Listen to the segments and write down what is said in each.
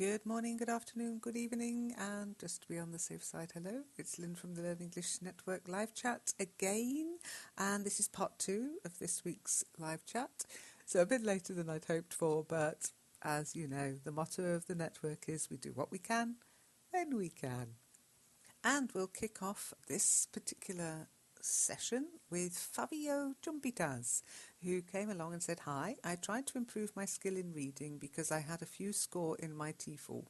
Good morning, good afternoon, good evening, and just to be on the safe side, hello, it's Lynn from the LEN English Network Live Chat again, and this is part 2 of this week's live chat. So a bit later than I'd hoped for, but as you know, the motto of the network is we do what we can when we can. And we'll kick off this particular session with Fabio Jumpitas, who came along and said, "Hi, I tried to improve my skill in reading because I had a few score in my TEFL.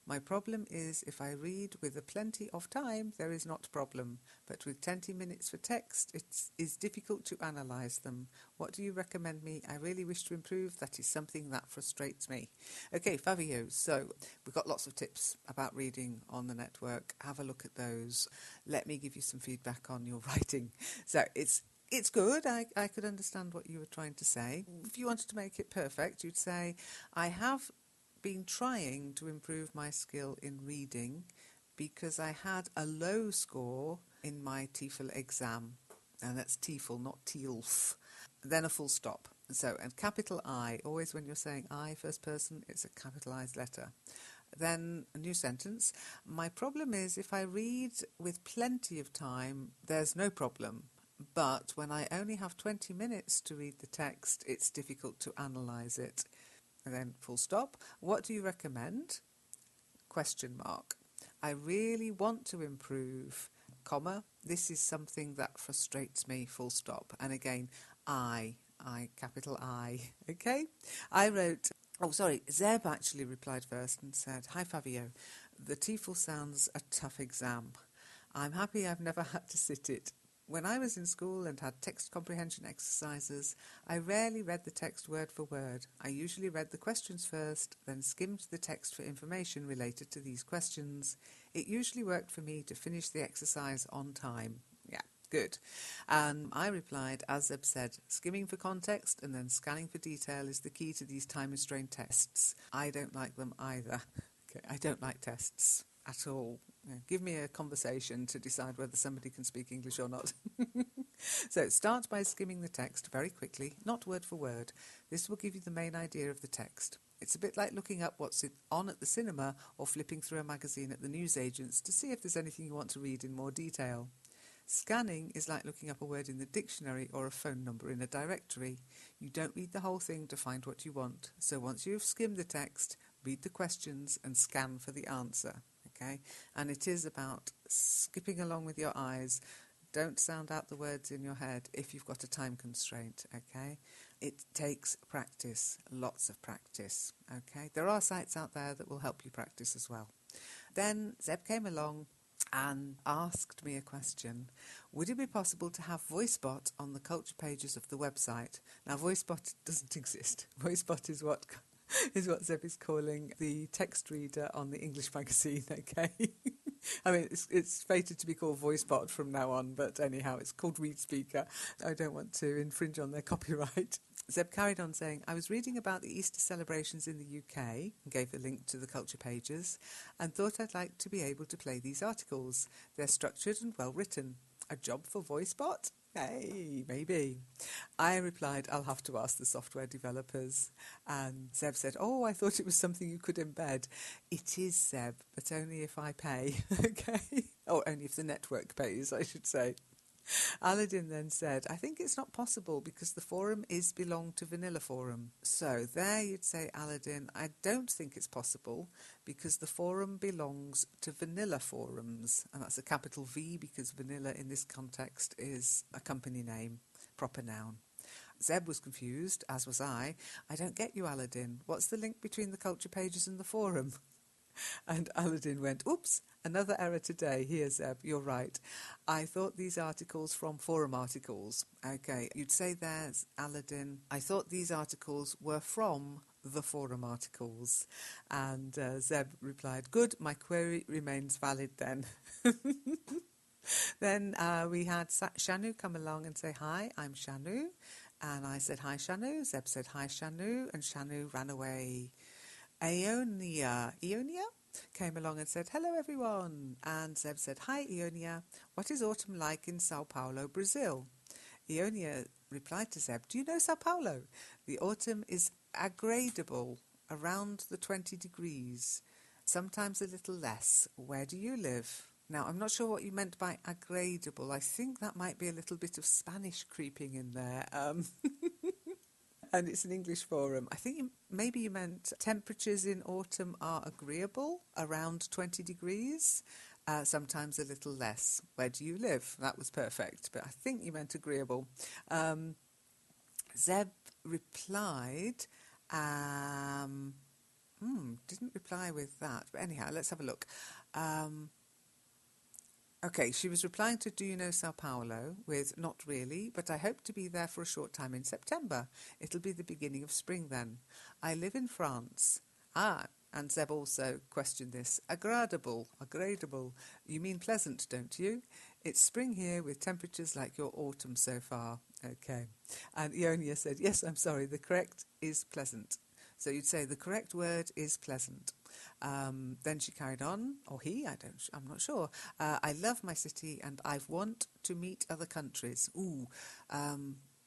My problem is if I read with a plenty of time, there is not a problem, but with 20 minutes for text, it is difficult to analyse them. What do you recommend me? I really wish to improve. That is something that frustrates me." Okay, Fabio, so we've got lots of tips about reading on the network. Have a look at those. Let me give you some feedback on your writing. So it's good. I could understand what you were trying to say. If you wanted to make it perfect, you'd say, I have been trying to improve my skill in reading because I had a low score in my TEFL exam. And that's TEFL, not TELF. Then a full stop. So, and capital I, always when you're saying I, first person, it's a capitalised letter. Then a new sentence. My problem is if I read with plenty of time, there's no problem. But when I only have 20 minutes to read the text, it's difficult to analyse it. And then full stop. What do you recommend? Question mark. I really want to improve, comma. This is something that frustrates me, full stop. And again, I, capital I. Okay? I wrote, Zeb actually replied first and said, "Hi Fabio, the TEFL sounds a tough exam. I'm happy I've never had to sit it. When I was in school and had text comprehension exercises, I rarely read the text word for word. I usually read the questions first, then skimmed the text for information related to these questions. It usually worked for me to finish the exercise on time." Yeah, good. And I replied, as Zeb said, skimming for context and then scanning for detail is the key to these time-restrained tests. I don't like them either. Okay, I don't like tests at all. Give me a conversation to decide whether somebody can speak English or not. So start by skimming the text very quickly, not word for word. This will give you the main idea of the text. It's a bit like looking up what's on at the cinema or flipping through a magazine at the newsagents to see if there's anything you want to read in more detail. Scanning is like looking up a word in the dictionary or a phone number in a directory. You don't read the whole thing to find what you want. So once you've skimmed the text, read the questions and scan for the answer. Okay, and it is about skipping along with your eyes. Don't sound out the words in your head if you've got a time constraint. Okay, it takes practice, lots of practice. Okay, there are sites out there that will help you practice as well. Then Zeb came along and asked me a question. Would it be possible to have VoiceBot on the culture pages of the website? Now, VoiceBot doesn't exist. VoiceBot is what Zeb is calling the text reader on the English magazine, okay? I mean, it's fated to be called VoiceBot from now on, but anyhow, it's called Read Speaker. I don't want to infringe on their copyright. Zeb carried on saying, I was reading about the Easter celebrations in the UK, and gave a link to the culture pages, and thought I'd like to be able to play these articles. They're structured and well written. A job for VoiceBot? Hey, maybe. I replied, I'll have to ask the software developers. And Zeb said, oh, I thought it was something you could embed. It is, Zeb, but only if I pay, okay? Or only if the network pays, I should say. Aladdin then said, I think it's not possible because the forum belong to Vanilla Forum. So there you'd say, Aladdin, I don't think it's possible because the forum belongs to Vanilla Forums. And that's a capital V because Vanilla in this context is a company name, proper noun. Zeb was confused, as was I. I don't get you, Aladdin. What's the link between the culture pages and the forum? And Aladdin went, oops, another error today. Here, Zeb, you're right. I thought these articles from forum articles. Okay, you'd say there's Aladdin. I thought these articles were from the forum articles. And Zeb replied, good, my query remains valid then. Then we had Shanu come along and say, hi, I'm Shanu. And I said, hi, Shanu. Zeb said, hi, Shanu. And Shanu ran away. Ionia came along and said, hello everyone. And Zeb said, hi Ionia, what is autumn like in Sao Paulo, Brazil? Ionia replied to Zeb, do you know Sao Paulo? The autumn is agradable, around the 20 degrees. sometimes a little less. Where do you live? Now, I'm not sure what you meant by agradable. I think that might be a little bit of Spanish creeping in there. And it's an English forum. I think maybe you meant temperatures in autumn are agreeable, around 20 degrees, sometimes a little less. Where do you live? That was perfect, but I think you meant agreeable. Zeb replied, didn't reply with that, but anyhow, let's have a look. Okay, she was replying to, do you know Sao Paulo, with not really, but I hope to be there for a short time in September. It'll be the beginning of spring then. I live in France. And Zeb also questioned this. Agradable. You mean pleasant, don't you? It's spring here with temperatures like your autumn so far. Okay. And Ionia said, yes, I'm sorry, the correct is pleasant. So you'd say the correct word is pleasant. Then she carried on, or he, I'm not sure. I love my city and I want to meet other countries.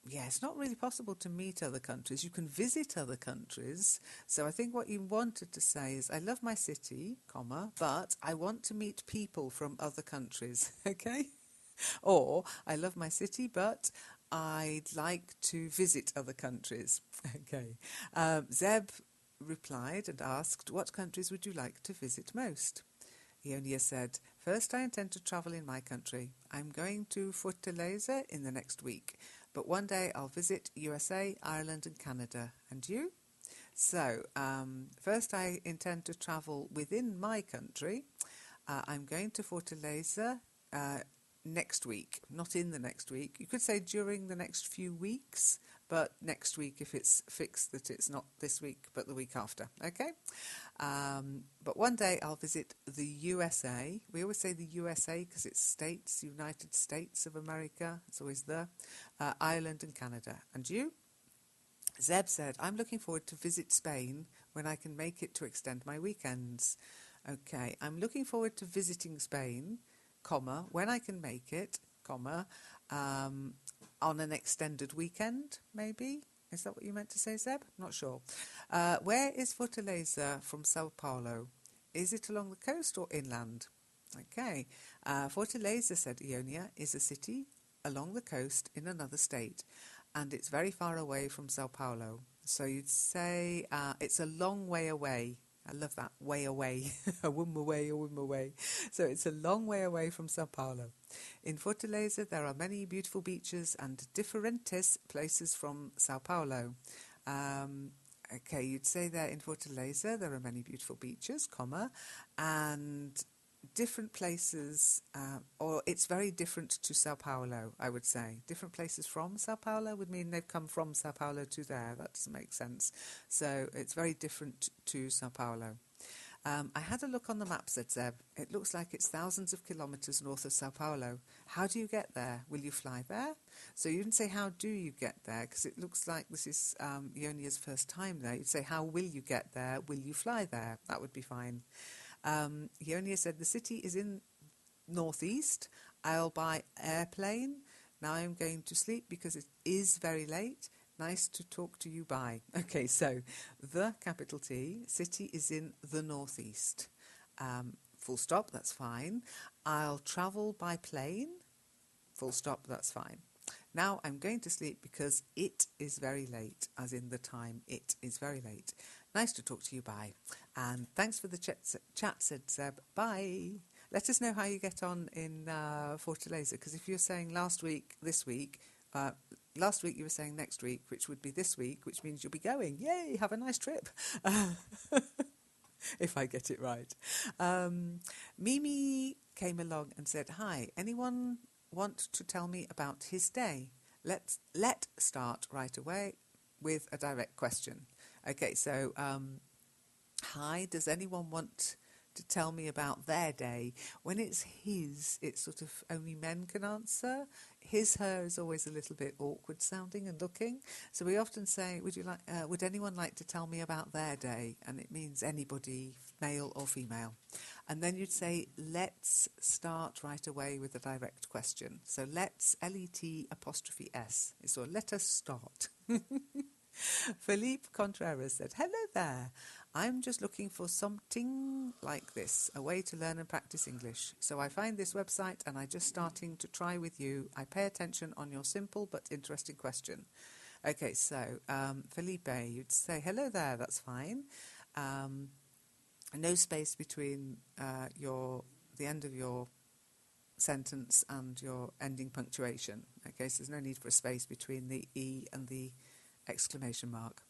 Yeah, it's not really possible to meet other countries. You can visit other countries. So I think what you wanted to say is, I love my city, comma, but I want to meet people from other countries, okay? Or, I love my city, but I'd like to visit other countries, okay? Zeb replied and asked, what countries would you like to visit most? Ionia said, first I intend to travel in my country. I'm going to Fortaleza in the next week, but one day I'll visit USA, Ireland and Canada. And you? So, first I intend to travel within my country. I'm going to Fortaleza next week, not in the next week. You could say during the next few weeks, but next week if it's fixed that it's not this week but the week after, okay? But one day I'll visit the USA. We always say the USA because it's states, United States of America. It's always Ireland and Canada. And you? Zeb said, I'm looking forward to visit Spain when I can make it to extend my weekends. Okay, I'm looking forward to visiting Spain, comma, when I can make it, comma, on an extended weekend, maybe? Is that what you meant to say, Zeb? Not sure. Where is Fortaleza from Sao Paulo? Is it along the coast or inland? Okay. Fortaleza, said Ionia, is a city along the coast in another state, and it's very far away from Sao Paulo. So you'd say it's a long way away. I love that, way away, a whim away. So it's a long way away from Sao Paulo. In Fortaleza, there are many beautiful beaches and differentes places from Sao Paulo. Okay, you'd say there in Fortaleza, there are many beautiful beaches, comma, and different places, or it's very different to Sao Paulo, I would say. Different places from Sao Paulo would mean they've come from Sao Paulo to there. That doesn't make sense. So it's very different to Sao Paulo. I had a look on the map, said Zeb. It looks like it's thousands of kilometres north of Sao Paulo. How do you get there? Will you fly there? So you didn't say how do you get there, because it looks like this is Ionia's first time there. You'd say how will you get there? Will you fly there? That would be fine. Ionia said, the city is in northeast. I'll buy airplane. Now I'm going to sleep because it is very late. Nice to talk to you, bye. Okay, so the capital T, city is in the northeast. Full stop, that's fine. I'll travel by plane. Full stop, that's fine. Now I'm going to sleep because it is very late, as in the time it is very late. Nice to talk to you, bye. And thanks for the chat, said Zeb. Bye. Let us know how you get on in Fortaleza, because if you're saying last week, this week, last week you were saying next week, which would be this week, which means you'll be going. Yay, have a nice trip. If I get it right. Mimi came along and said, hi, anyone want to tell me about his day? Let's start right away with a direct question. Okay, so hi, does anyone want to tell me about their day? When it's his, it's sort of only men can answer. His, her is always a little bit awkward sounding and looking. So we often say, would anyone like to tell me about their day? And it means anybody, male or female. And then you'd say, let's start right away with a direct question. So let's, L-E-T''S. So let us start. Philippe Contreras said, hello there. I'm just looking for something like this, a way to learn and practice English. So I find this website and I just starting to try with you. I pay attention on your simple but interesting question. Okay, so Felipe, you'd say hello there, that's fine. No space between the end of your sentence and your ending punctuation. Okay, so there's no need for a space between the E and the exclamation mark.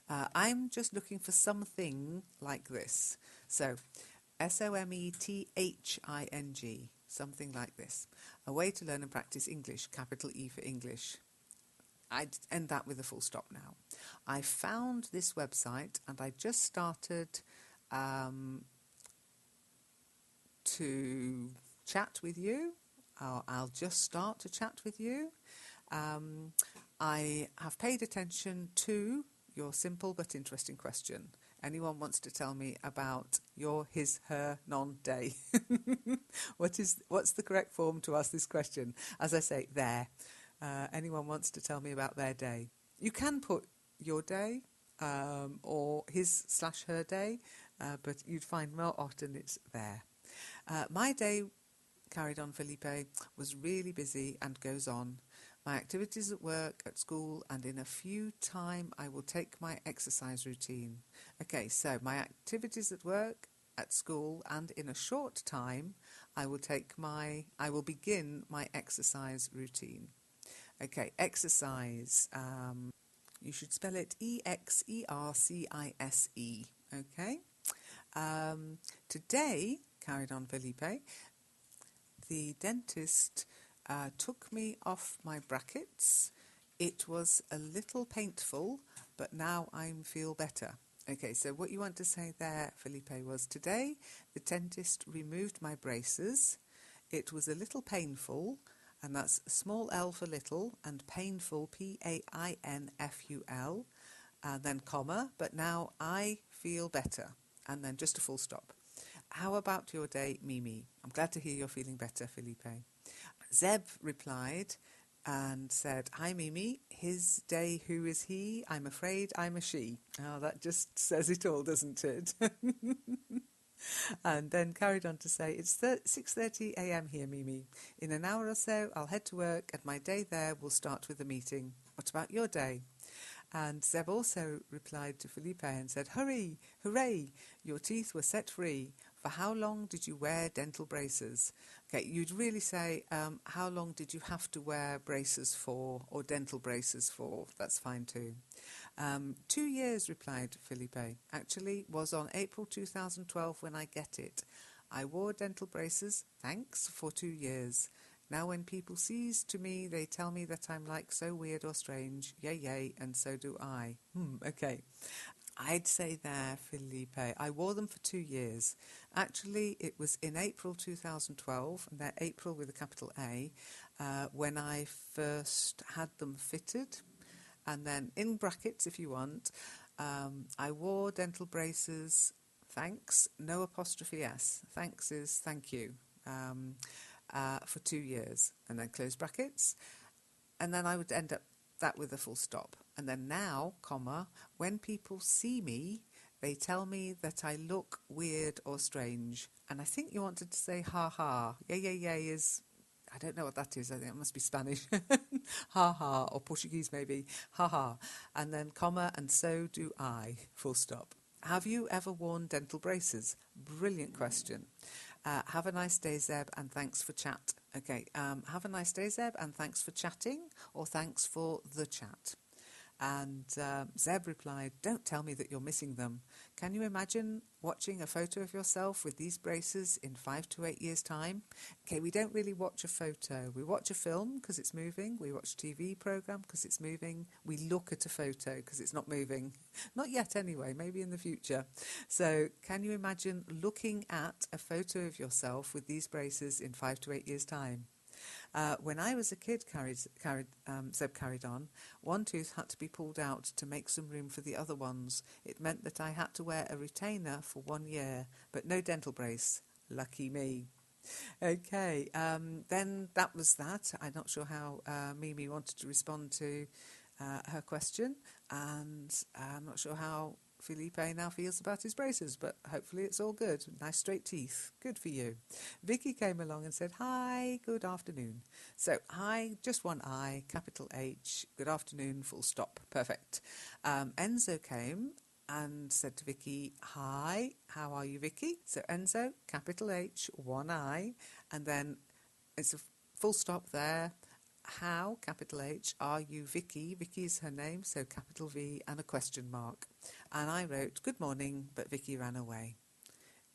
I'm just looking for something like this. So, SOMETHING, something like this. A way to learn and practice English, capital E for English. I'd end that with a full stop now. I found this website and I just started to chat with you. I'll just start to chat with you. I have paid attention to your simple but interesting question. Anyone wants to tell me about your, his, her, non-day? What's the correct form to ask this question? As I say, their. Anyone wants to tell me about their day? You can put your day or his/her day, but you'd find more often it's their. My day, carried on Felipe, was really busy and goes on. My activities at work, at school, and in a few time I will take my exercise routine. Okay, so my activities at work, at school, and in a short time I will begin my exercise routine. Okay, exercise. You should spell it EXERCISE. Okay. Today, carried on Felipe, the dentist took me off my brackets. It was a little painful, but now I feel better. Okay, so what you want to say there, Felipe, was today the dentist removed my braces. It was a little painful, and that's small l for little, and painful, PAINFUL, and then comma, but now I feel better, and then just a full stop. How about your day, Mimi? I'm glad to hear you're feeling better, Felipe. Zeb replied and said, hi, Mimi. His day, who is he? I'm afraid I'm a she. Oh, that just says it all, doesn't it? And then carried on to say, it's 6:30 a.m. here, Mimi. In an hour or so, I'll head to work and my day there will start with a meeting. What about your day? And Zeb also replied to Felipe and said, hurry, hooray, your teeth were set free. For how long did you wear dental braces? Okay, you'd really say, how long did you have to wear braces for, or dental braces for? That's fine too. 2 years, replied Felipe. Actually, was on April 2012 when I get it. I wore dental braces, thanks, for 2 years. Now when people sees to me, they tell me that I'm like so weird or strange. Yay, yay, and so do I. Okay. I'd say there, Felipe, I wore them for 2 years. Actually, it was in April 2012, and they're April with a capital A, when I first had them fitted. And then in brackets, if you want, I wore dental braces, thanks, no apostrophe S. Thanks is thank you, for 2 years. And then close brackets. And then I would end up that with a full stop. And then now, comma, when people see me, they tell me that I look weird or strange. And I think you wanted to say ha ha. Yay, yay, yay is, I don't know what that is. I think it must be Spanish. Ha ha, or Portuguese maybe. Ha ha. And then comma, and so do I, full stop. Have you ever worn dental braces? Brilliant question. Have a nice day, Zeb, and thanks for chat. Okay, have a nice day, Zeb, and thanks for chatting, or thanks for the chat. And Zeb replied, don't tell me that you're missing them. Can you imagine watching a photo of yourself with these braces in 5 to 8 years' time? Okay, we don't really watch a photo. We watch a film because it's moving. We watch a TV programme because it's moving. We look at a photo because it's not moving. Not yet anyway, maybe in the future. So can you imagine looking at a photo of yourself with these braces in 5 to 8 years' time? When I was a kid, Zeb carried on, one tooth had to be pulled out to make some room for the other ones. It meant that I had to wear a retainer for 1 year, but no dental brace. Lucky me. Okay, then that was that. I'm not sure how Mimi wanted to respond to her question, and I'm not sure how Felipe now feels about his braces, but hopefully it's all good. Nice straight teeth. Good for you. Vicky came along and said, hi, good afternoon. So, hi, just one I, capital H, good afternoon, full stop. Perfect. Enzo came and said to Vicky, hi, how are you, Vicky? So, Enzo, capital H, one I, and then it's a full stop there. How, capital H, are you, Vicky? Vicky is her name, so capital V and a question mark. And I wrote, good morning, but Vicky ran away.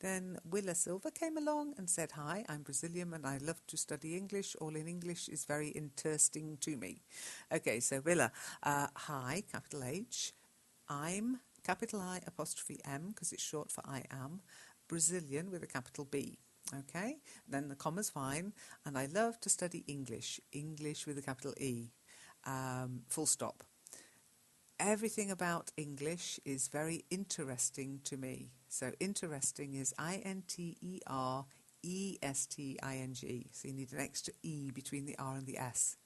Then Willa Silva came along and said, hi, I'm Brazilian and I love to study English. All in English is very interesting to me. Okay, so Willa, hi, capital H, I'm, capital I, apostrophe M, because it's short for I am, Brazilian with a capital B. Okay, then the comma's fine, and I love to study English, English with a capital E, full stop. Everything about English is very interesting to me. So interesting is INTERESTING, so you need an extra E between the R and the S.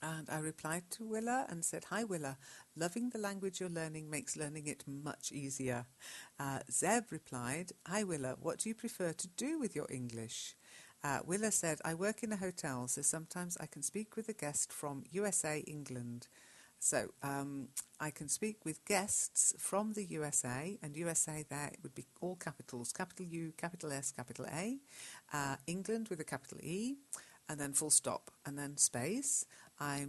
And I replied to Willa and said, hi Willa, loving the language you're learning makes learning it much easier. Zeb replied, hi Willa, what do you prefer to do with your English? Willa said, I work in a hotel, so sometimes I can speak with a guest from USA, England. So I can speak with guests from the USA, and USA there it would be all capitals, capital U, capital S, capital A, England with a capital E, and then full stop, and then space. I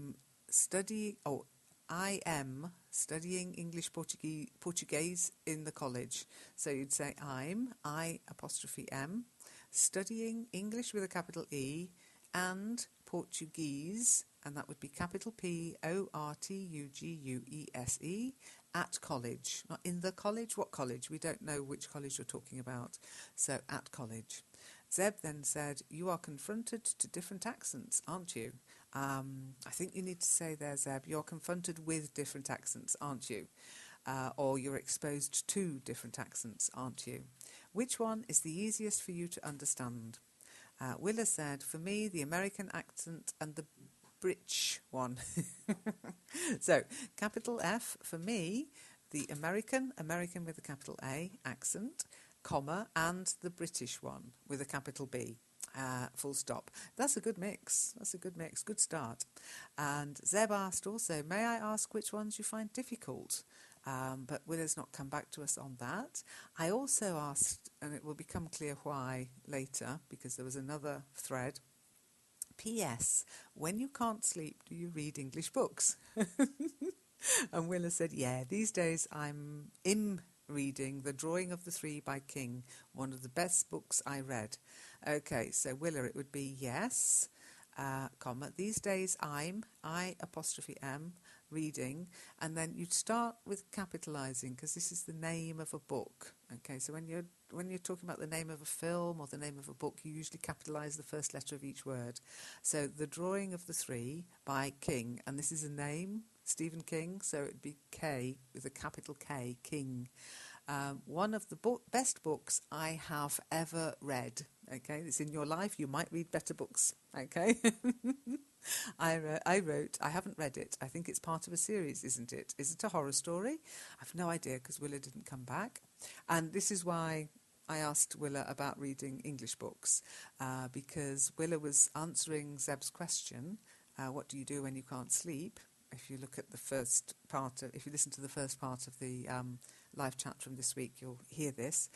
am studying English Portuguese in the college. So you'd say I apostrophe M, studying English with a capital E and Portuguese, and that would be capital Portuguese at college. Not in the college, what college? We don't know which college you're talking about. So at college. Zeb then said, you are confronted to different accents, aren't you? I think you need to say there, Zeb, you're confronted with different accents, aren't you? Or you're exposed to different accents, aren't you? Which one is the easiest for you to understand? Willa said, for me, the American accent and the British one. So, capital F for me, the American with a capital A accent, comma, and the British one with a capital B. Full stop. That's a good mix. Good start. And Zeb asked also, may I ask which ones you find difficult? But Willa's not come back to us on that. I also asked, and it will become clear why later, because there was another thread. P.S. When you can't sleep, do you read English books? And Willa said, yeah, these days I'm reading The Drawing of the Three by King, one of the best books I read. Okay, so Willa, it would be yes, comma, these days I apostrophe M, reading, and then you'd start with capitalising because this is the name of a book. Okay, so when you're talking about the name of a film or the name of a book, you usually capitalise the first letter of each word. So The Drawing of the Three by King, and this is a name, Stephen King, so it'd be K with a capital K, King. One of the best books I have ever read. Okay, it's in your life. You might read better books. Okay. I wrote, I haven't read it. I think it's part of a series, isn't it? Is it a horror story? I've no idea because Willa didn't come back. And this is why I asked Willa about reading English books, because Willa was answering Zeb's question, what do you do when you can't sleep? If you look at the first part, if you listen to the first part of the live chat from this week, you'll hear this.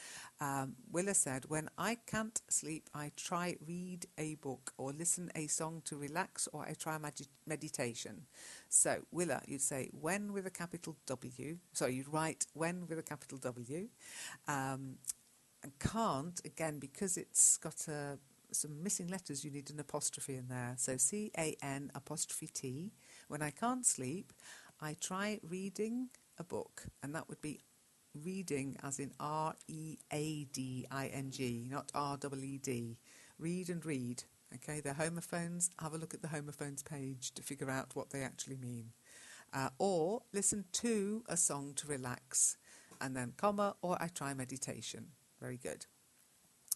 Willa said, when I can't sleep, I try read a book or listen a song to relax, or I try meditation. So, Willa, you'd say when with a capital W. Sorry, you'd write when with a capital W. And can't, again, because it's got some missing letters, you need an apostrophe in there. So C-A-N apostrophe T. When I can't sleep, I try reading a book, and that would be reading as in R-E-A-D-I-N-G, not R-E-E-D. Read and read. Okay, they're homophones. Have a look at the homophones page to figure out what they actually mean. Or listen to a song to relax, and then comma, or I try meditation. Very good.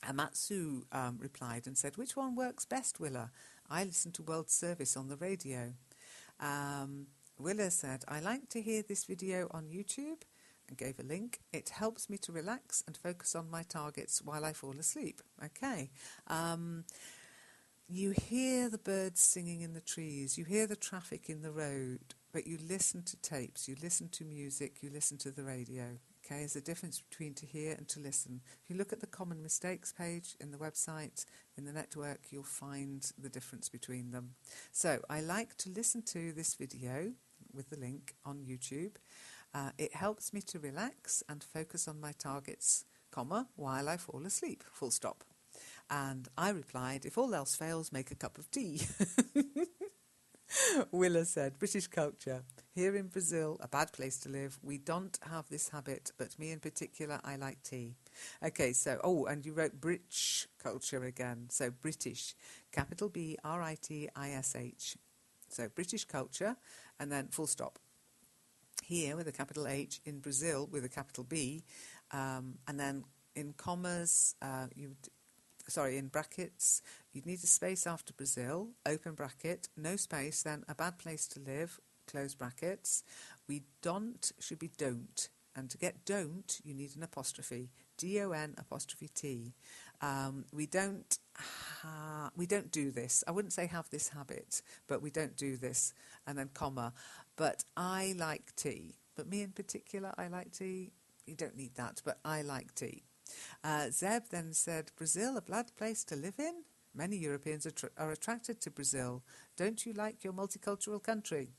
Amatsu replied and said, which one works best, Willa? I listen to World Service on the radio. Willa said, I like to hear this video on YouTube. and gave a link. It helps me to relax and focus on my targets while I fall asleep. Okay. You hear the birds singing in the trees, you hear the traffic in the road, but you listen to tapes, you listen to music, you listen to the radio. Okay, there's a difference between to hear and to listen. If you look at the common mistakes page in the website, in the network, you'll find the difference between them. So I like to listen to this video with the link on YouTube. It helps me to relax and focus on my targets, comma, while I fall asleep, full stop. And I replied, if all else fails, make a cup of tea. Willa said, British culture. Here in Brazil, a bad place to live. We don't have this habit, but me in particular, I like tea. Okay, so, and you wrote British culture again. So British, capital B, R-I-T-I-S-H. So British culture, and then full stop. Here with a capital H, in Brazil with a capital B, and then in commas, in brackets, you'd need a space after Brazil, open bracket, no space, then a bad place to live, close brackets. We don't should be don't. And to get don't, you need an apostrophe, D-O-N apostrophe T. We don't do this. I wouldn't say have this habit, but we don't do this. And then comma. But I like tea. But me in particular, I like tea. You don't need that, but I like tea. Zeb then said, Brazil, a bad place to live in? Many Europeans are attracted to Brazil. Don't you like your multicultural country?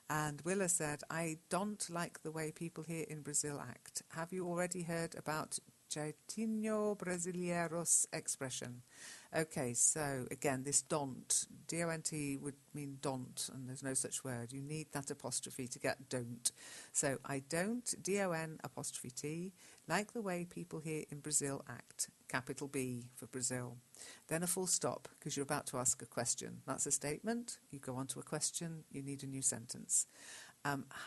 And Willa said, I don't like the way people here in Brazil act. Have you already heard about Jeitinho Brasileiro's expression? Okay, so again, this don't, D-O-N-T would mean don't, and there's no such word. You need that apostrophe to get don't. So I don't, D-O-N apostrophe T, like the way people here in Brazil act, capital B for Brazil. Then a full stop, because you're about to ask a question. That's a statement. You go on to a question. You need a new sentence.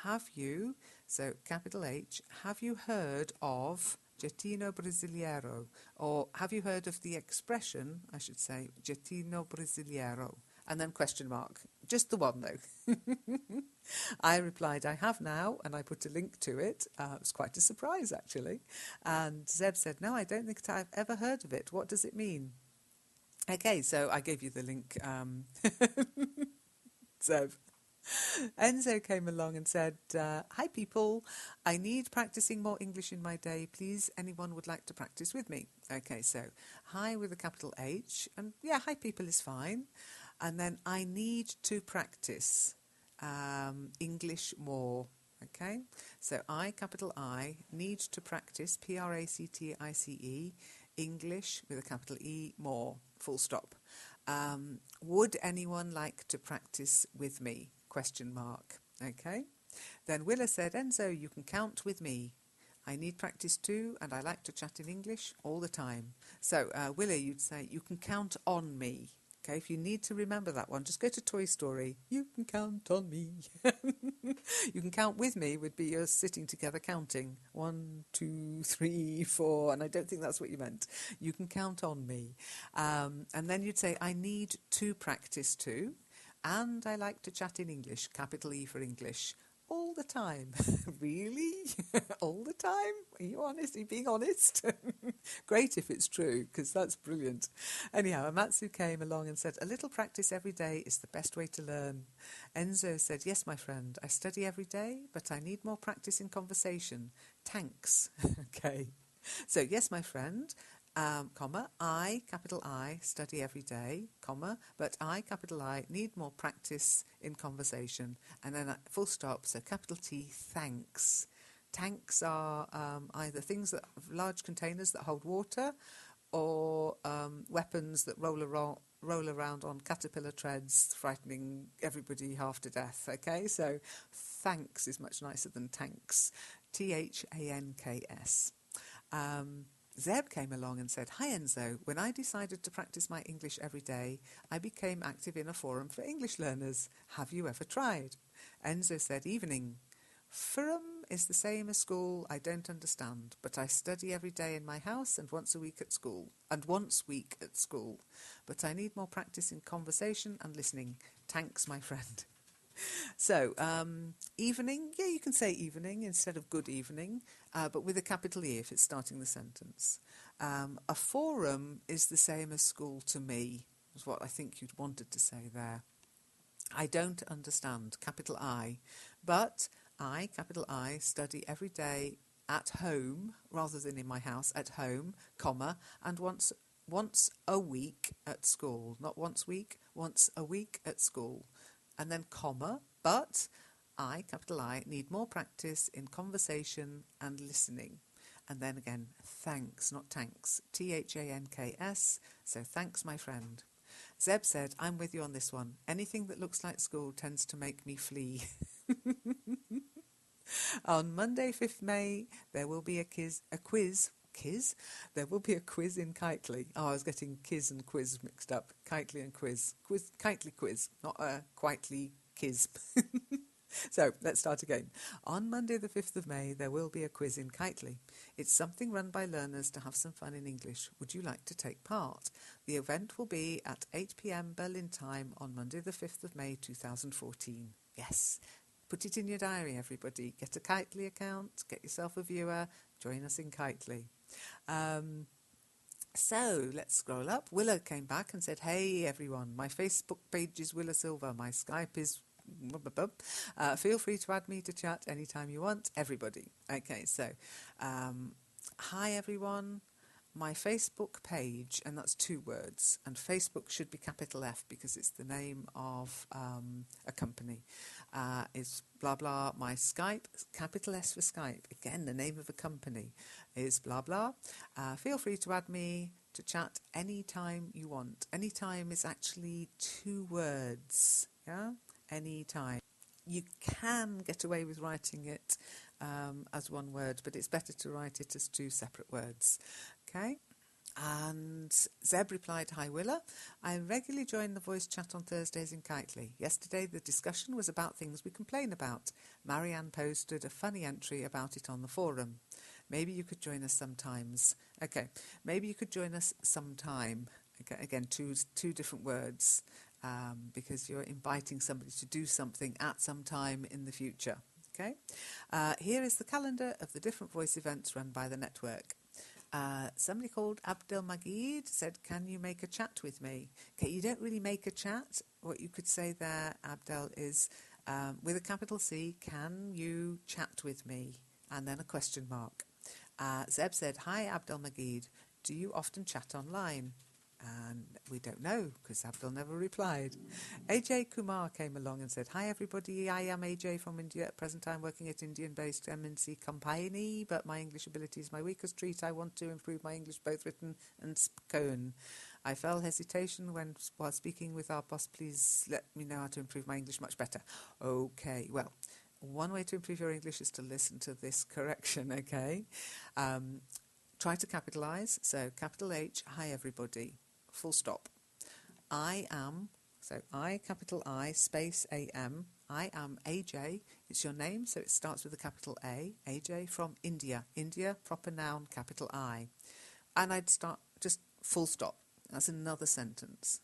Have you, so capital H, have you heard of Jeitinho Brasileiro? Or have you heard of the expression, I should say, Jeitinho Brasileiro? And then question mark. Just the one, though. I replied, I have now, and I put a link to it. It was quite a surprise, actually. And Zeb said, no, I don't think I've ever heard of it. What does it mean? Okay, so I gave you the link, Zeb. Enzo came along and said, hi people, I need practicing more English in my day. Please, anyone would like to practice with me? Okay, so hi with a capital H, and yeah, hi people is fine. And then I need to practice English more. Okay, so I, capital I, need to practice, P-R-A-C-T-I-C-E, English with a capital E, more, full stop. Would anyone like to practice with me? Question mark. Okay. Then Willa said, Enzo, you can count with me. I need practice too, and I like to chat in English all the time. So, Willa, you'd say, you can count on me. Okay, if you need to remember that one, just go to Toy Story. You can count on me. You can count with me would be you're sitting together counting. 1, 2, 3, 4. And I don't think that's what you meant. You can count on me. And then you'd say, I need to practice too. And I like to chat in English, capital E for English, all the time. Really? All the time? Are you honest? Are you being honest? Great if it's true, because that's brilliant. Anyhow, Amatsu came along and said, a little practice every day is the best way to learn. Enzo said, yes, my friend, I study every day, but I need more practice in conversation. Thanks. Okay. So, yes, my friend, comma, I, capital I, study every day, comma, but I, capital I, need more practice in conversation. And then full stop, so capital T, thanks. Tanks are either things that large containers that hold water or weapons that roll around on caterpillar treads, frightening everybody half to death, okay? So thanks is much nicer than tanks. T-H-A-N-K-S. Zeb came along and said, hi Enzo, when I decided to practice my English every day, I became active in a forum for English learners. Have you ever tried? Enzo said, evening. Forum is the same as school, I don't understand, but I study every day in my house and once week at school. But I need more practice in conversation and listening. Thanks, my friend. So, evening, yeah, you can say evening instead of good evening, but with a capital E if it's starting the sentence. A forum is the same as school to me, is what I think you'd wanted to say there. I don't understand, capital I, but I, capital I, study every day at home, rather than in my house, at home, comma, and once a week at school. Not once week, once a week at school. And then comma, but I, capital I, need more practice in conversation and listening. And then again, thanks, not tanks, Thanks, so thanks, my friend. Zeb said, I'm with you on this one. Anything that looks like school tends to make me flee. On Monday, 5th May, there will be a quiz. Kiz? There will be a quiz in Kitely. Oh, I was getting kiz and quiz mixed up. Kitely and quiz. Kitely quiz, not a quietly kiz. So, let's start again. On Monday the 5th of May, there will be a quiz in Kitely. It's something run by learners to have some fun in English. Would you like to take part? The event will be at 8 p.m. Berlin time on Monday the 5th of May 2014. Yes. Put it in your diary, everybody. Get a Kitely account, get yourself a viewer, join us in Kitely. So let's scroll up. Willa came back and said, hey everyone, my Facebook page is Willa Silva, my Skype is feel free to add me to chat anytime you want, everybody. Okay, so hi everyone. My Facebook page, and that's 2 words, and Facebook should be capital F because it's the name of a company, is blah blah. My Skype, capital S for Skype, again the name of a company, is blah blah. Feel free to add me to chat anytime you want. Anytime is actually 2 words, yeah? Anytime. You can get away with writing it as 1 word, but it's better to write it as 2 separate words. Okay? And Zeb replied, hi Willa, I regularly join the voice chat on Thursdays in Kitely. Yesterday the discussion was about things we complain about. Marianne posted a funny entry about it on the forum. Maybe you could join us sometimes. Okay, maybe you could join us sometime. Okay, again, two different words. Because you're inviting somebody to do something at some time in the future. Okay, here is the calendar of the different voice events run by the network. Somebody called Abdul Majeed said, can you make a chat with me? Okay, you don't really make a chat. What you could say there, Abdul, is with a capital C, can you chat with me? And then a question mark. Zeb said, hi Abdul Majeed, do you often chat online? And we don't know because Abdul never replied. Ajay Kumar came along and said, hi everybody, I am Ajay from India. At present I'm working at Indian-based MNC company, but my English ability is my weakest trait. I want to improve my English both written and spoken. I felt hesitation while speaking with our boss. Please let me know how to improve my English much better. Okay, well, one way to improve your English is to listen to this correction, okay? Try to capitalise. So capital H, hi everybody. Full stop. I am, so I, capital I, space A-M, I am AJ, it's your name, so it starts with a capital A, AJ from India, India, proper noun, capital I. And I'd start just full stop, that's another sentence.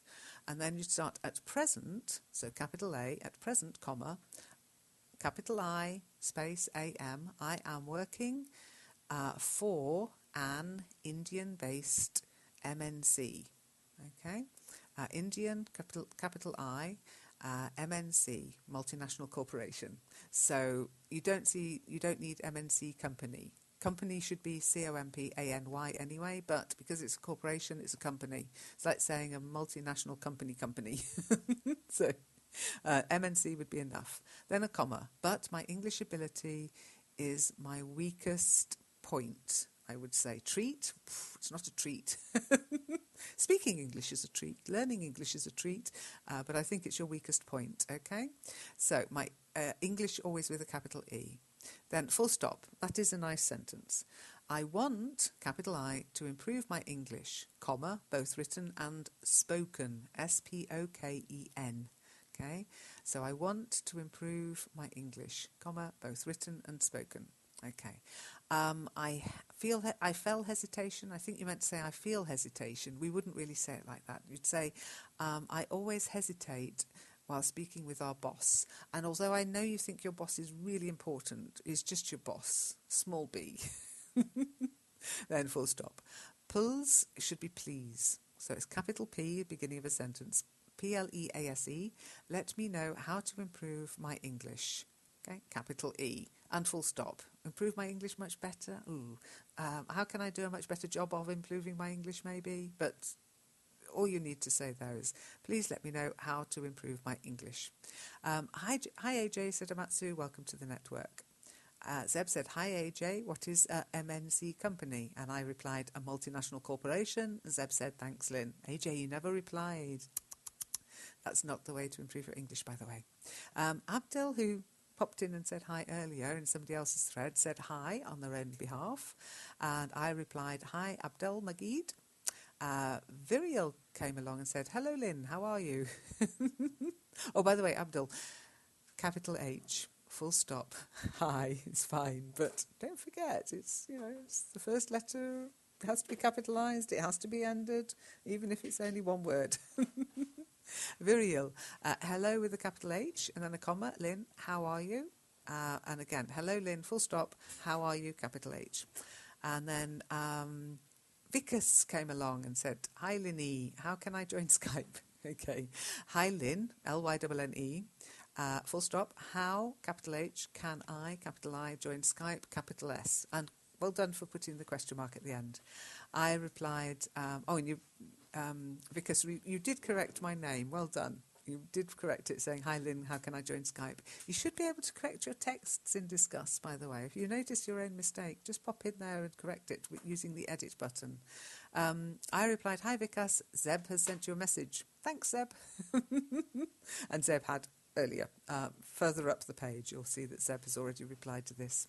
And then you'd start at present, so capital A, at present, comma, capital I, space A-M, I am working for an Indian-based MNC. Okay, Indian, capital I, MNC, multinational corporation. So you don't need MNC company. Company should be C-O-M-P-A-N-Y anyway, but because it's a corporation, it's a company. It's like saying a multinational company. So MNC would be enough. Then a comma. But my English ability is my weakest point, I would say. Treat? It's not a treat. Speaking English is a treat. Learning English is a treat. But I think it's your weakest point, okay? So my English always with a capital E. Then full stop. That is a nice sentence. I want, capital I, to improve my English, comma, both written and spoken, S-P-O-K-E-N. Okay? So I want to improve my English, comma, both written and spoken. Okay. I felt hesitation. I think you meant to say I feel hesitation. We wouldn't really say it like that. You'd say I always hesitate while speaking with our boss. And although I know you think your boss is really important, is just your boss, small b. Then full stop. Pulls should be please. So it's capital P, beginning of a sentence. Please, let me know how to improve my English. Okay, capital E and full stop. Improve my English much better? Ooh. How can I do a much better job of improving my English maybe? But all you need to say there is, please let me know how to improve my English. Hi AJ, said Amatsu, welcome to the network. Zeb said, hi AJ, what is a MNC company? And I replied, a multinational corporation. Zeb said, thanks Lynn. AJ, you never replied. That's not the way to improve your English, by the way. Abdul, who popped in and said hi earlier in somebody else's thread, said hi on their own behalf. And I replied, hi Abdul Majeed. Virial came along and said, hello Lynn, how are you? Oh, by the way, Abdul, capital H, full stop, hi, it's fine. But don't forget, it's the first letter has to be capitalised, it has to be ended, even if it's only one word. Virial, hello with a capital H and then a comma. Lynn, how are you? And again, hello Lynn, full stop, how are you, capital H. And then Vikas came along and said, hi Lynnie, how can I join Skype? Okay, hi Lynn, L-Y-N-N-E, full stop, how, capital H, can I, capital I, join Skype, capital S. And well done for putting the question mark at the end. I replied, Vikas, you did correct my name. Well done. You did correct it, saying, hi Lynn, how can I join Skype? You should be able to correct your texts in Disqus, by the way. If you notice your own mistake, just pop in there and correct it using the edit button. I replied, hi Vikas, Zeb has sent you a message. Thanks, Zeb. And Zeb had earlier. Further up the page, you'll see that Zeb has already replied to this.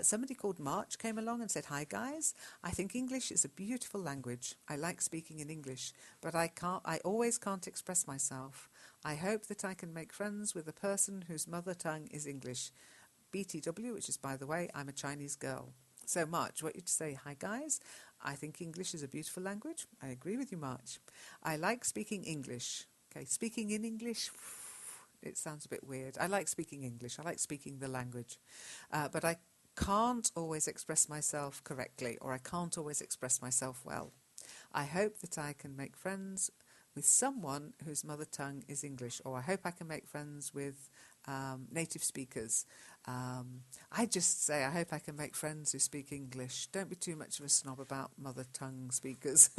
Somebody called March came along and said, hi guys, I think English is a beautiful language. I like speaking in English, but I always can't express myself. I hope that I can make friends with a person whose mother tongue is English. BTW, which is, by the way, I'm a Chinese girl. So March, I want you to say, hi guys, I think English is a beautiful language. I agree with you, March. I like speaking English. Okay, speaking in English, it sounds a bit weird. I like speaking English. I like speaking the language. But I can't always express myself correctly, or I can't always express myself well. I hope that I can make friends with someone whose mother tongue is English, or I hope I can make friends with native speakers. I just say I hope I can make friends who speak English. Don't be too much of a snob about mother tongue speakers.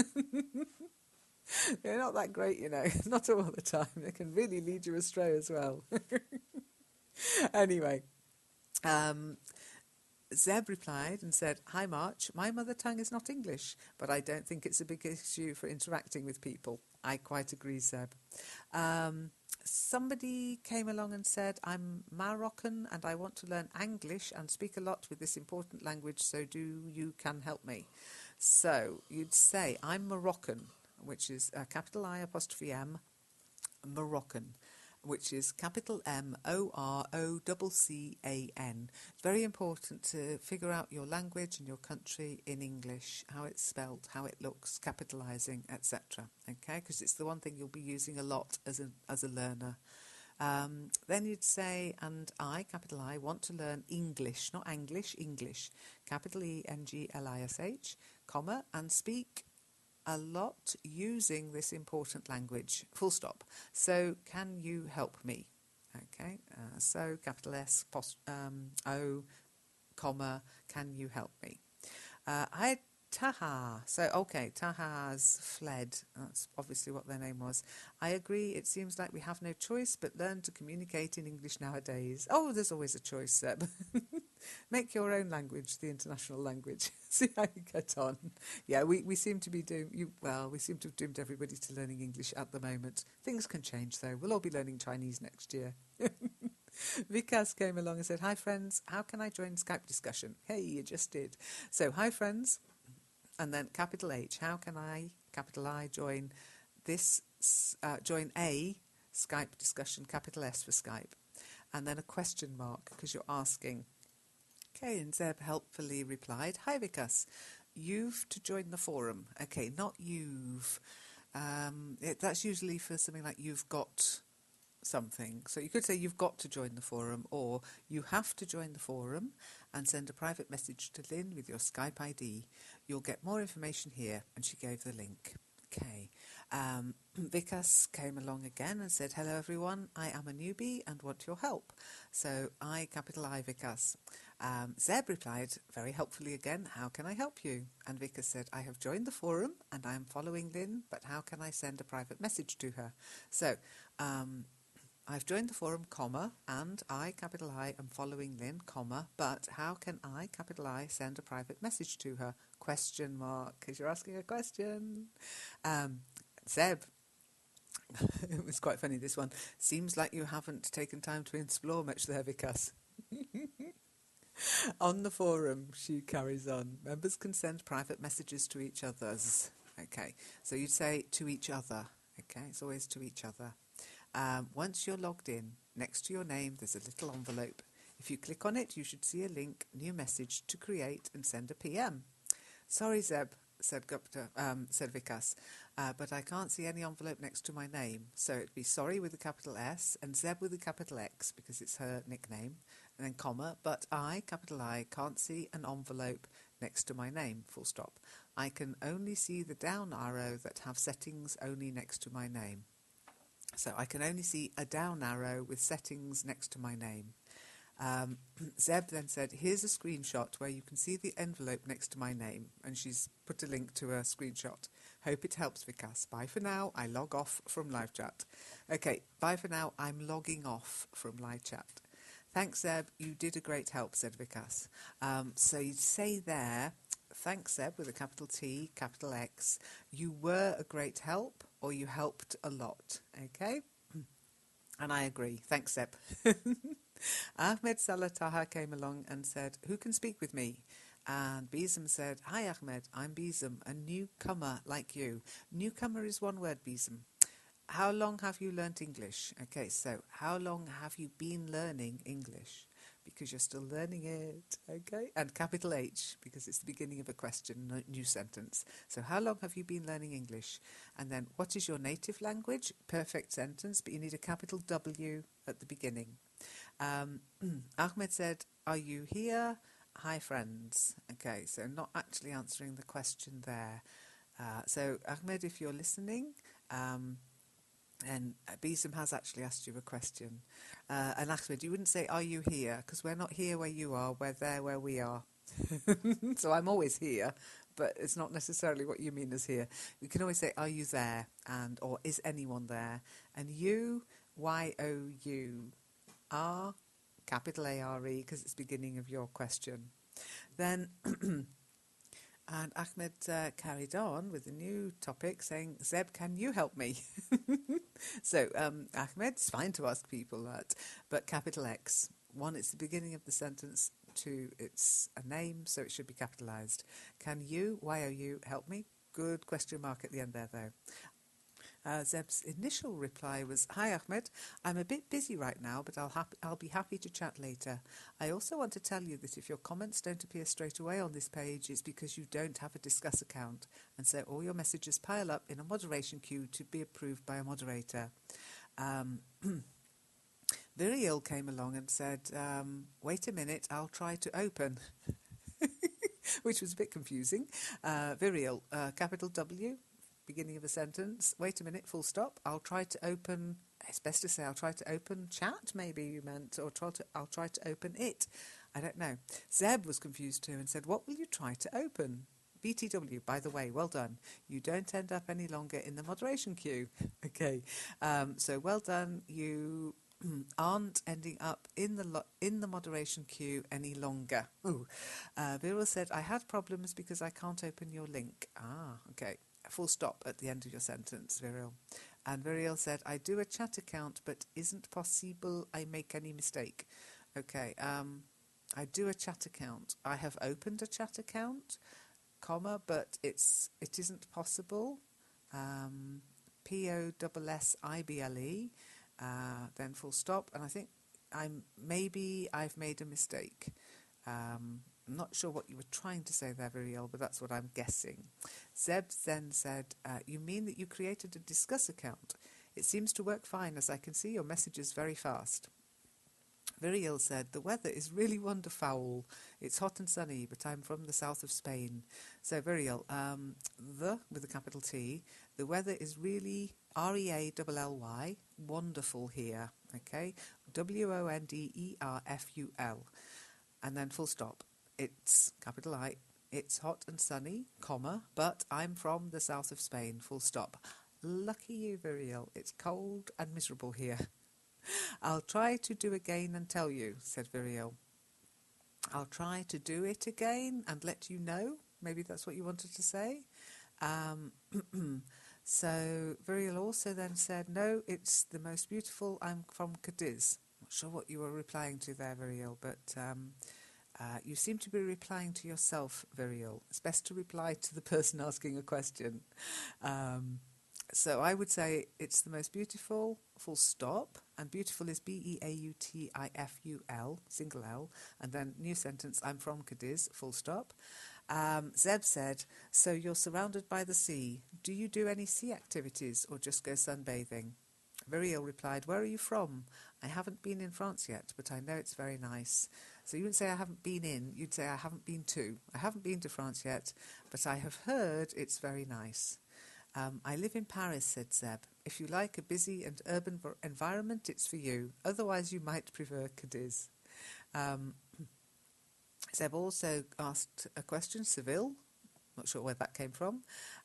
They're not that great, not all the time. They can really lead you astray as well. Anyway, Zeb replied and said, hi March, my mother tongue is not English, but I don't think it's a big issue for interacting with people. I quite agree, Zeb. Somebody came along and said, I'm Moroccan and I want to learn English and speak a lot with this important language, so you can help me. So you'd say, I'm Moroccan, which is capital I apostrophe M, Moroccan, which is capital MOROCCAN. It's very important to figure out your language and your country in English, how it's spelled, how it looks, capitalising, etc. Okay, because it's the one thing you'll be using a lot as a learner. Then you'd say, and I, capital I, want to learn English, not English, English, capital ENGLISH, comma, and speak a lot using this important language, full stop. So can you help me? Okay, so capital S, O, comma, can you help me? I Taha. So, okay, Taha's fled. That's obviously what their name was. I agree, it seems like we have no choice but learn to communicate in English nowadays. Oh, there's always a choice, Seb. Make your own language the international language. See how you get on. Yeah, we seem to be we seem to have doomed everybody to learning English at the moment. Things can change, though. We'll all be learning Chinese next year. Vikas came along and said, hi, friends. How can I join Skype discussion? Hey, you just did. So, hi, friends. And then capital H, how can I, capital I, join this, join a Skype discussion, capital S for Skype. And then a question mark, because you're asking. Okay, and Zeb helpfully replied, hi Vikas, you've to join the forum. Okay, not you've. That's usually for something like you've got something. So you could say you've got to join the forum, or you have to join the forum and send a private message to Lynn with your Skype ID. You'll get more information here. And she gave the link. Okay. Vikas came along again and said, hello everyone, I am a newbie and want your help. So I, capital I, Vikas. Zeb replied very helpfully again, how can I help you? And Vikas said, I have joined the forum and I am following Lynn, but how can I send a private message to her? So I've joined the forum, comma, and I, capital I, am following Lynn, comma, but how can I, capital I, send a private message to her? Question mark, because you're asking a question. Zeb, it was quite funny, this one. Seems like you haven't taken time to explore much there, Vikas. On the forum, she carries on. Members can send private messages to each others. Okay, so you'd say to each other. Okay, it's always to each other. Once you're logged in, next to your name, there's a little envelope. If you click on it, you should see a link, new message to create and send a PM. Sorry, Zeb, said Vikas, but I can't see any envelope next to my name. So it'd be sorry with a capital S and Zeb with a capital X because it's her nickname, and then comma, but I, capital I, can't see an envelope next to my name, full stop. I can only see the down arrow that have settings only next to my name. So I can only see a down arrow with settings next to my name. Zeb then said, here's a screenshot where you can see the envelope next to my name. And she's put a link to a screenshot. Hope it helps, Vikas. Bye for now. I log off from live chat. Okay, bye for now. I'm logging off from live chat. Thanks, Zeb. You did a great help, said Vikas. So you'd say there, thanks, Zeb, with a capital T, capital X. You were a great help, or you helped a lot. Okay? And I agree. Thanks, Zeb. Ahmed Salataha came along and said, who can speak with me? And Bizam said, hi, Ahmed. I'm Bizam, a newcomer like you. Newcomer is one word, Bizam. How long have you learnt English? Okay, so how long have you been learning English? Because you're still learning it, okay? And capital H, because it's the beginning of a question, new sentence. So how long have you been learning English? And then, what is your native language? Perfect sentence, but you need a capital W at the beginning. Ahmed said, are you here? Hi, friends. Okay, so not actually answering the question there. So, Ahmed, if you're listening, and Bizam has actually asked you a question. And Ahmed, you wouldn't say, are you here? Because we're not here where you are, we're there where we are. So I'm always here, but it's not necessarily what you mean as here. You can always say, are you there? And or is anyone there? And you, Y-O-U, are, capital A-R-E, because it's the beginning of your question. Then... And Ahmed carried on with a new topic saying, Zeb, can you help me? So, Ahmed, it's fine to ask people that, but capital X. One, it's the beginning of the sentence. Two, it's a name, so it should be capitalised. Can you, Y-O-U, help me? Good question mark at the end there, though. Zeb's initial reply was, hi Ahmed, I'm a bit busy right now, but I'll be happy to chat later. I also want to tell you that if your comments don't appear straight away on this page, it's because you don't have a Disqus account, and so all your messages pile up in a moderation queue to be approved by a moderator. Virial came along and said, wait a minute, I'll try to open. Which was a bit confusing. Virial, capital W, beginning of a sentence. Wait a minute, full stop. I'll try to open, it's best to say I'll try to open chat, maybe you meant, or I'll try to open it. I don't know. Zeb was confused too and said, what will you try to open? BTW, by the way, well done. You don't end up any longer in the moderation queue. Okay, so well done. You aren't ending up in the moderation queue any longer. Viral said, I had problems because I can't open your link. Okay. Full stop at the end of your sentence, Viral. And Virial said, I do a chat account, but isn't possible I make any mistake. Okay, I do a chat account. I have opened a chat account, comma, but it isn't possible. P-O-S-S-I-B-L-E, then full stop. And I think I've made a mistake. I'm not sure what you were trying to say there, Virial, but that's what I'm guessing. Zeb then said, you mean that you created a Disqus account? It seems to work fine, as I can see your messages very fast. Viriel said, the weather is really wonderfoul. It's hot and sunny, but I'm from the south of Spain. So Viriel, with a capital T, the weather is really REALLY, wonderful here. Okay, WONDERFUL, and then full stop. It's capital I. It's hot and sunny, comma, but I'm from the south of Spain, full stop. Lucky you, Viriel. It's cold and miserable here. I'll try to do again and tell you, said Viriel. I'll try to do it again and let you know. Maybe that's what you wanted to say. So Viriel also then said, no, it's the most beautiful. I'm from Cadiz. Not sure what you were replying to there, Viriel, but you seem to be replying to yourself, Viriel. It's best to reply to the person asking a question. So I would say it's the most beautiful, full stop, and beautiful is BEAUTIFUL, single L, and then new sentence, I'm from Cadiz, full stop. Zeb said, so you're surrounded by the sea. Do you do any sea activities or just go sunbathing? Viriel replied, where are you from? I haven't been in France yet, but I know it's very nice. So you wouldn't say I haven't been in, you'd say I haven't been to. I haven't been to France yet, but I have heard it's very nice. I live in Paris, said Zeb. If you like a busy and urban environment, it's for you. Otherwise, you might prefer Cadiz. Zeb also asked a question, Seville. Not sure where that came from.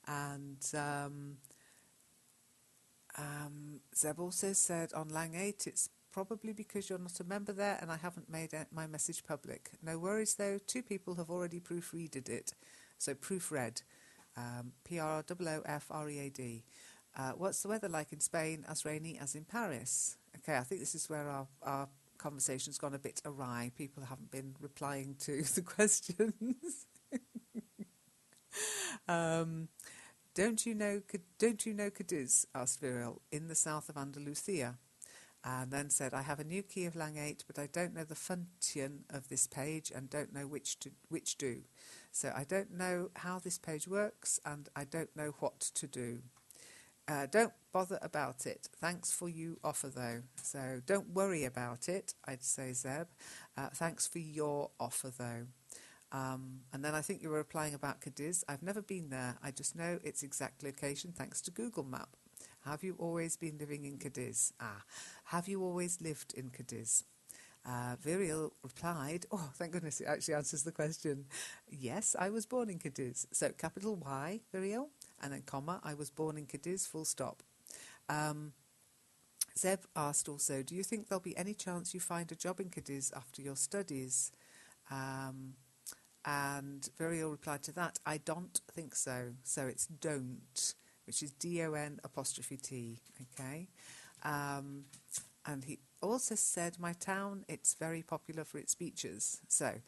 And Zeb also said on Lang 8, it's probably because you're not a member there and I haven't made my message public. No worries, though. 2 people have already proofreaded it. So proofread. PROOFREAD. What's the weather like in Spain? As rainy as in Paris? Okay, I think this is where our conversation's gone a bit awry. People haven't been replying to the questions. Don't you know Cadiz? Asked Viriel, in the south of Andalusia. And then said, I have a new key of Lang 8, but I don't know the function of this page and don't know which do. So I don't know how this page works and I don't know what to do. Don't bother about it. Thanks for you offer, though. So don't worry about it, I'd say, Zeb. Thanks for your offer, though. And then I think you were replying about Cadiz. I've never been there. I just know its exact location thanks to Google Map. Have you always been living in Cadiz? Have you always lived in Cadiz? Viriel replied, oh, thank goodness it actually answers the question. Yes, I was born in Cadiz. So capital Y, Viriel, and then comma, I was born in Cadiz, full stop. Zeb asked also, do you think there'll be any chance you find a job in Cadiz after your studies? And Viriel replied to that, I don't think so. So it's don't, which is DON''T, okay? And he also said, my town, it's very popular for its beaches. So,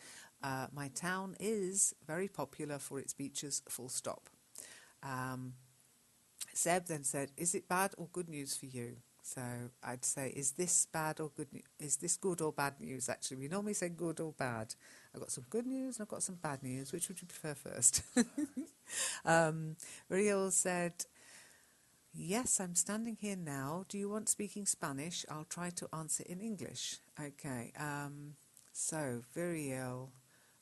my town is very popular for its beaches, full stop. Seb then said, is it bad or good news for you? So, I'd say, is this bad or good news? Is this good or bad news, actually? We normally say good or bad. I've got some good news and I've got some bad news. Which would you prefer first? Riel said, yes, I'm standing here now. Do you want speaking Spanish? I'll try to answer in English. Okay, so Viriel,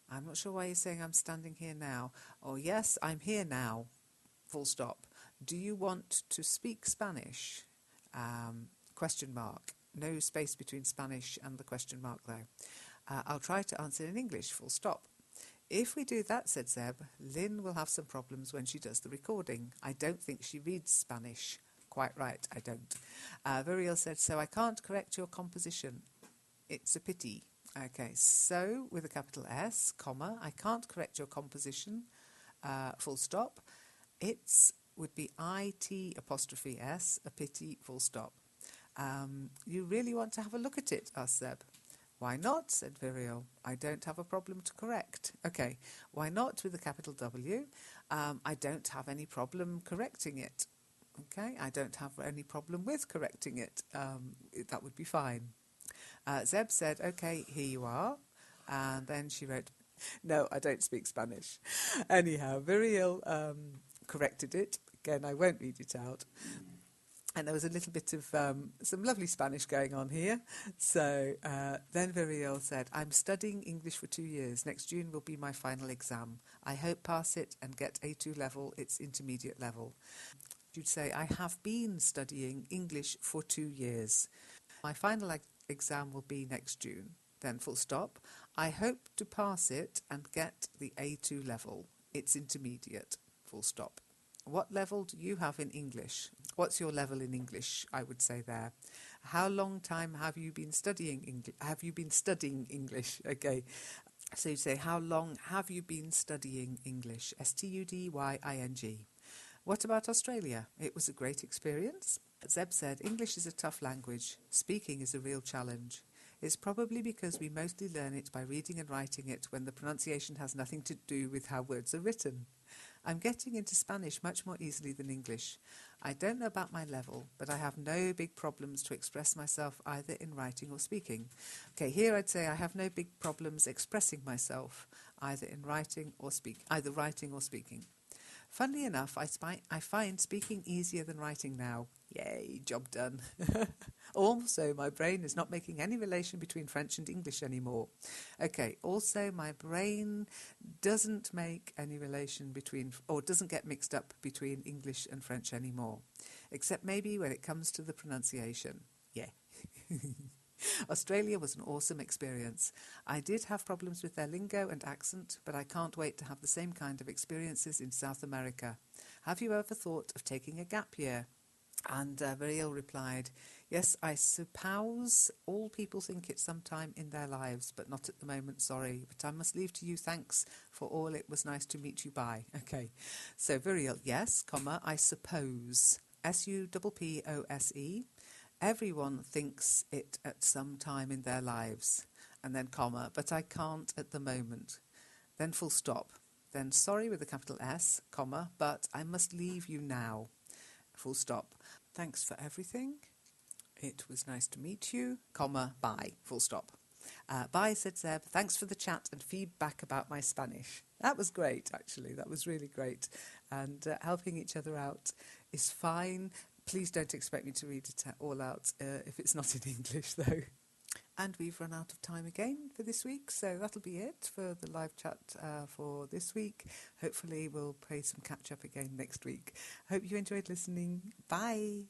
I'm not sure why you're saying I'm standing here now. Oh, yes, I'm here now, full stop. Do you want to speak Spanish? Question mark. No space between Spanish and the question mark, though. I'll try to answer in English, full stop. If we do that, said Zeb, Lynn will have some problems when she does the recording. I don't think she reads Spanish. Quite right, I don't. Viriel said, so I can't correct your composition. It's a pity. Okay, so with a capital S, comma, I can't correct your composition, full stop. It's would be IT''S, a pity, full stop. You really want to have a look at it, asked Zeb. Why not, said Viriel. I don't have a problem to correct. Okay, why not with a capital W? I don't have any problem correcting it. Okay, I don't have any problem with correcting it. That would be fine. Zeb said, okay, here you are. And then she wrote, no, I don't speak Spanish. Anyhow, Viriel corrected it. Again, I won't read it out. And there was a little bit of some lovely Spanish going on here. So then Viriel said, I'm studying English for 2 years. Next June will be my final exam. I hope pass it and get A2 level. It's intermediate level. You'd say, I have been studying English for 2 years. My final exam will be next June. Then full stop. I hope to pass it and get the A2 level. It's intermediate. Full stop. What level do you have in English? What's your level in English, I would say there. How long time have you been studying English? Have you been studying English? Okay. So you say, how long have you been studying English? Studying. What about Australia? It was a great experience. Zeb said, English is a tough language. Speaking is a real challenge. It's probably because we mostly learn it by reading and writing it when the pronunciation has nothing to do with how words are written. I'm getting into Spanish much more easily than English. I don't know about my level, but I have no big problems to express myself either in writing or speaking. Okay, here I'd say I have no big problems expressing myself either in writing or speaking. Funnily enough, I find speaking easier than writing now. Yay, job done. Also, my brain is not making any relation between French and English anymore. Okay, also my brain doesn't make any relation between, or doesn't get mixed up between English and French anymore. Except maybe when it comes to the pronunciation. Yeah. Australia was an awesome experience. I did have problems with their lingo and accent, but I can't wait to have the same kind of experiences in South America. Have you ever thought of taking a gap year? And Variel replied, yes, I suppose all people think it sometime in their lives, but not at the moment, sorry. But I must leave to you, thanks for all. It was nice to meet you, bye. Okay, so Variel, yes, comma, I suppose. SUPPOSE. Everyone thinks it at some time in their lives. And then comma, but I can't at the moment. Then full stop. Then sorry with a capital S, comma, but I must leave you now. Full stop. Thanks for everything. It was nice to meet you, comma, bye, full stop. Bye, said Zeb. Thanks for the chat and feedback about my Spanish. That was great, actually. That was really great. And helping each other out is fine. Please don't expect me to read it all out if it's not in English, though. And we've run out of time again for this week, so that'll be it for the live chat for this week. Hopefully we'll play some catch-up again next week. Hope you enjoyed listening. Bye!